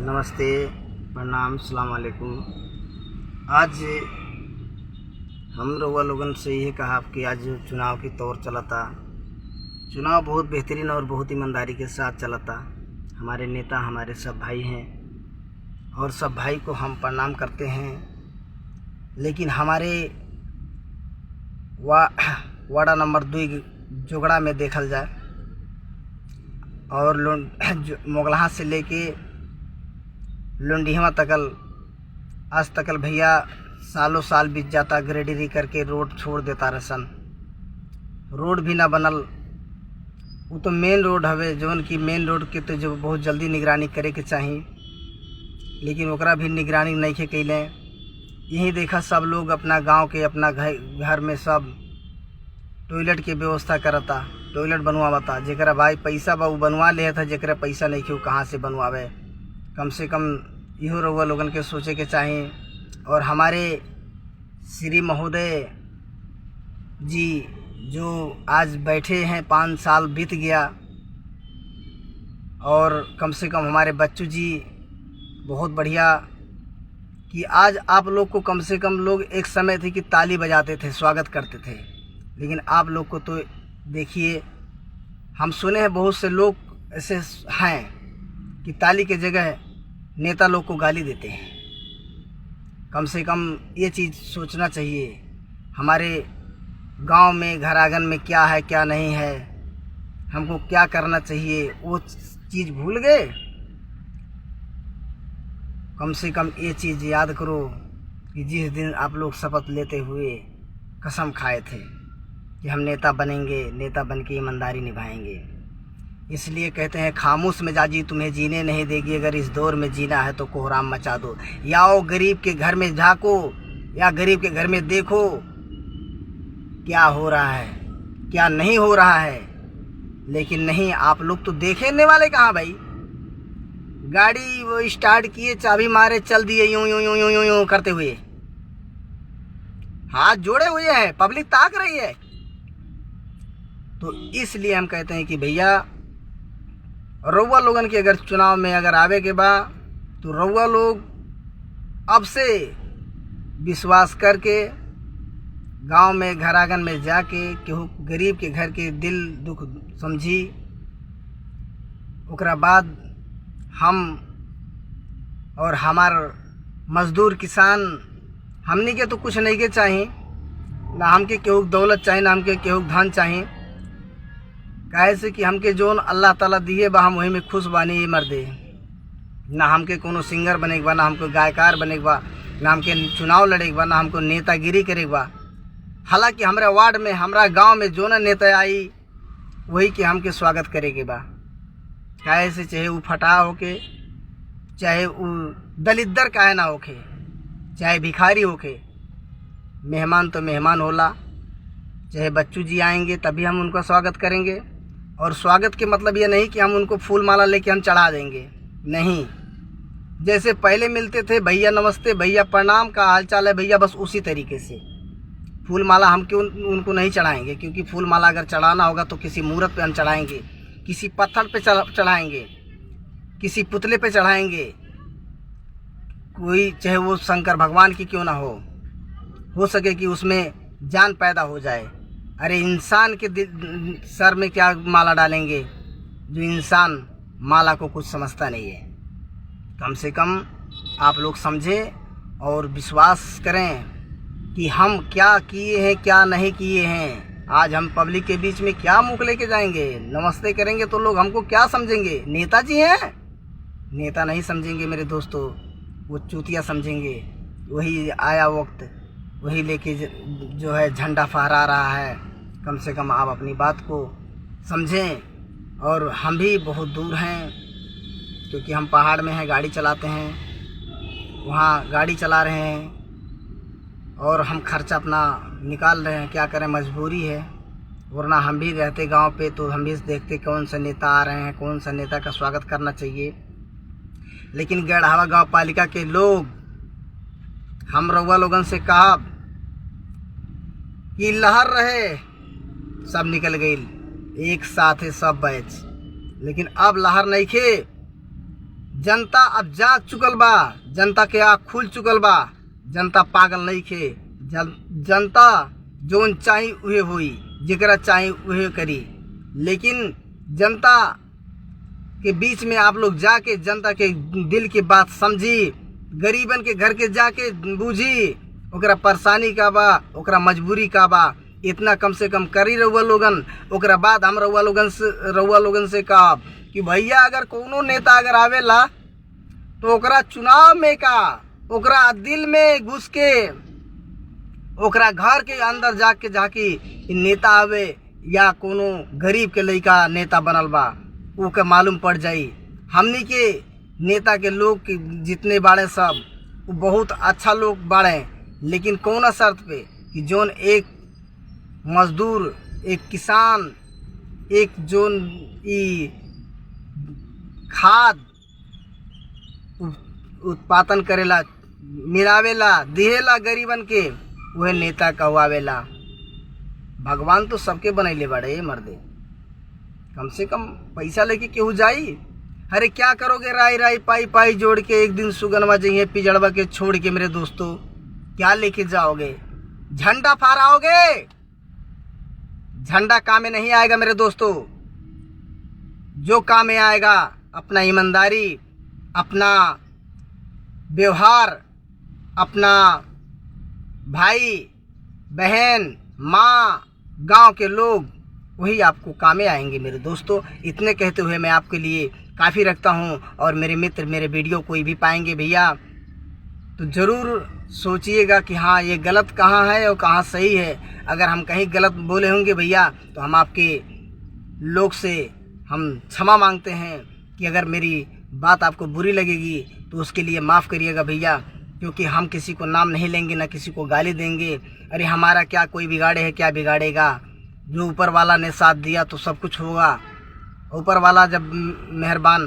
नमस्ते, प्रणाम, सलाम वालेकुम। आज हम लोगन से ये कहा कि आज चुनाव की तौर चला था। चुनाव बहुत बेहतरीन और बहुत ईमानदारी के साथ चला था। हमारे नेता हमारे सब भाई हैं और सब भाई को हम प्रणाम करते हैं। लेकिन हमारे वार्ड नंबर 2 जोगड़ा में देखल जाए और मोगलहा से लेके लुंडिहवा तकल आज तकल भैया सालों साल बीत जाता, ग्रेडरी करके रोड छोड़ देता रसन। रोड भी ना बनल। वो तो मेन रोड हवे, जौन की मेन रोड के तो जो बहुत जल्दी निगरानी करे के चाहिए, लेकिन ओकरा भी निगरानी नहीं के कैले। यही देखा सब लोग अपना गांव के अपना घर में सब टॉयलेट के व्यवस्था करता, टॉयलेट बनवाता। जेकरा भाई पैसा बा वो बनवा ले था, जेकरा पैसा नहीं क्यों कहाँ से बनवावे। कम से कम इहो रउआ लोगन के सोचे के चाहिए। और हमारे श्री महोदय जी जो आज बैठे हैं, 5 साल बीत गया और कम से कम हमारे बच्चू जी बहुत बढ़िया कि आज आप लोग को कम से कम लोग एक समय थे कि ताली बजाते थे, स्वागत करते थे, लेकिन आप लोग को तो देखिए, हम सुने हैं बहुत से लोग ऐसे हैं कि ताली के जगह नेता लोग को गाली देते हैं। कम से कम ये चीज़ सोचना चाहिए। हमारे गांव में घर आंगन में क्या है क्या नहीं है, हमको क्या करना चाहिए, वो चीज़ भूल गए। कम से कम ये चीज़ याद करो कि जिस दिन आप लोग शपथ लेते हुए कसम खाए थे कि हम नेता बनेंगे, नेता बन के ईमानदारी निभाएंगे। इसलिए कहते हैं खामोश मिजाजी तुम्हें जीने नहीं देगी, अगर इस दौर में जीना है तो कोहराम मचा दो। या ओ गरीब के घर में झांको या गरीब के घर में देखो क्या हो रहा है क्या नहीं हो रहा है। लेकिन नहीं, आप लोग तो देखने वाले कहाँ भाई। गाड़ी वो स्टार्ट किए, चाबी मारे, चल दिए यूं यूं यूं यूं यूं यूं करते हुए, हाथ जोड़े हुए हैं, पब्लिक ताक रही है। तो इसलिए हम कहते हैं कि भैया रउआ लोगन के अगर चुनाव में अगर आवे के बा तो रउआ लोग अब से विश्वास करके गांव में घर आंगन में जाके केहू गरीब के घर के दिल दुख समझी। ओकरा बाद हम और हमार मजदूर किसान हमनी के तो कुछ नहीं के चाहिए, ना हमके केहू दौलत चाहिए, ना हमके केहू धन चाहिए। काहे से कि हमके जोन अल्लाह ताला दिए बा हम वही में खुश बानी। ये मर्दे ना हमके कोनो सिंगर बने के बा, ना हमको गायकार बने के बा, ना हमके चुनाव लड़े के बा, ना हमको नेतागिरी करे के बा। हालांकि हमारे वार्ड में हमारा गांव में जो ना नेता आई वही के हमके स्वागत करे के बा। काहे से चाहे वो फटा होके, चाहे वो दलिद्दर काहे ना होके, चाहे भिखारी होके, मेहमान तो मेहमान होला। चाहे बच्चू जी आएंगे तभी हम उनका स्वागत करेंगे। और स्वागत के मतलब ये नहीं कि हम उनको फूल माला लेके हम चढ़ा देंगे, नहीं। जैसे पहले मिलते थे, भैया नमस्ते, भैया प्रणाम, का हाल चाल है भैया, बस उसी तरीके से फूल माला हम क्यों उनको नहीं चढ़ाएंगे। क्योंकि फूल माला अगर चढ़ाना होगा तो किसी मूर्त पे हम चढ़ाएंगे, किसी पत्थर पे चढ़ाएंगे, किसी पुतले पे चढ़ाएंगे, कोई चाहे वो शंकर भगवान की क्यों ना हो सके कि उसमें जान पैदा हो जाए। अरे इंसान के सर में क्या माला डालेंगे जो इंसान माला को कुछ समझता नहीं है। कम से कम आप लोग समझें और विश्वास करें कि हम क्या किए हैं क्या नहीं किए हैं। आज हम पब्लिक के बीच में क्या मुँह लेके जाएंगे, नमस्ते करेंगे तो लोग हमको क्या समझेंगे, नेताजी हैं। नेता नहीं समझेंगे मेरे दोस्तों, वो चूतिया समझेंगे। वही आया वक्त वही लेके जो है झंडा फहरा रहा है। कम से कम आप अपनी बात को समझें। और हम भी बहुत दूर हैं, क्योंकि हम पहाड़ में हैं, गाड़ी चलाते हैं, वहाँ गाड़ी चला रहे हैं और हम खर्चा अपना निकाल रहे हैं। क्या करें, मजबूरी है। वरना हम भी रहते गांव पे तो हम भी देखते कौन सा नेता आ रहे हैं, कौन सा नेता का स्वागत करना चाहिए। लेकिन गढ़ावा गाँव पालिका के लोग हम रउआ लोगन से कहा कि लहर रहे, सब निकल गई एक साथ है सब बैच। लेकिन अब लहर नहीं खे, जनता अब जाग चुकल बा, जनता के आँख खुल चुकल बा। जनता पागल नहीं खे। जनता जोन चाही उहे हुई, जेकरा चाही उहे करी। लेकिन जनता के बीच में आप लोग जाके जनता के दिल की बात समझी, गरीबन के घर के जाके बूझी, ओकरा परेशानी का बा, ओकरा मजबूरी का बा, इतना कम से कम करी रहुआ लोगन। ओकरा बाद हम रहुआ लोगन से कहा कि भैया अगर कोनो नेता अगर आवेला तो ओकरा चुनाव में का, ओकरा दिल में घुस के, ओकरा घर के अंदर जाके नेता आवे या कोनो गरीब के लइका नेता बनल बा, ओके मालूम पड़ जाई। हमनी के नेता के लोग के जितने बाड़े सब वो बहुत अच्छा लोग बाड़े, लेकिन कौन शर्त पे कि जोन एक मजदूर, एक किसान, एक जोन ई खाद उत्पादन करेला, मिलावेला, दिहेला गरीबन के, वह नेता कहवावेला। भगवान तो सबके बनैले बाड़े मर्दे, कम से कम पैसा लेके केहू जाई। अरे क्या करोगे राई राई पाई पाई जोड़ के, एक दिन सुगनवा जइए पिजड़वा के छोड़ के मेरे दोस्तों, क्या लेके जाओगे? झंडा फहराओगे? झंडा काम में नहीं आएगा मेरे दोस्तों। जो काम में आएगा अपना ईमानदारी, अपना व्यवहार, अपना भाई बहन माँ गांव के लोग, वही आपको कामे आएंगे मेरे दोस्तों। इतने कहते हुए मैं आपके लिए काफ़ी रखता हूँ। और मेरे मित्र मेरे वीडियो कोई भी पाएंगे भैया तो ज़रूर सोचिएगा कि हाँ ये गलत कहाँ है और कहाँ सही है। अगर हम कहीं गलत बोले होंगे भैया तो हम आपके लोग से हम क्षमा मांगते हैं कि अगर मेरी बात आपको बुरी लगेगी तो उसके लिए माफ़ करिएगा भैया, क्योंकि हम किसी को नाम नहीं लेंगे, ना किसी को गाली देंगे। अरे हमारा क्या कोई बिगाड़े है, क्या बिगाड़ेगा? जो ऊपर वाला ने साथ दिया तो सब कुछ होगा। ऊपर वाला जब मेहरबान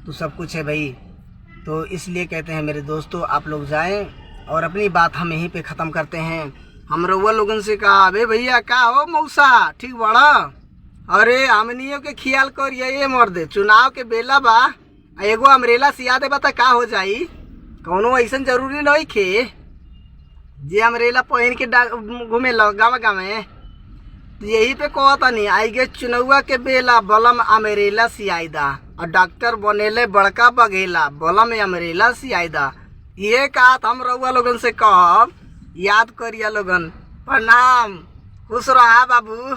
तो सब कुछ है भाई। तो इसलिए कहते हैं मेरे दोस्तों, आप लोग जाएं और अपनी बात हम यहीं पे ख़त्म करते हैं। हम रउआ लोगन से कहा, अबे भैया का हो मौसा, ठीक बड़ा? अरे हमनियों के ख्याल करिए ये मर्दे, चुनाव के बेला बा, एगो अमरेला सिया दे बता का हो जाई। कौनो ऐसा जरूरी नहीं खे जे अमरेला पहन के घूमे गाँव में। तो यही पे कहता नहीं आई गे चुनौआ के बेला बलम अमरेला सियाईदा, और डॉक्टर बनेले बड़का बघेला बलम अमरेला सियाईदा। ये कहा हम रउआ लोगन से कहब, याद करिया लोगन। प्रणाम, खुश रहा बाबू।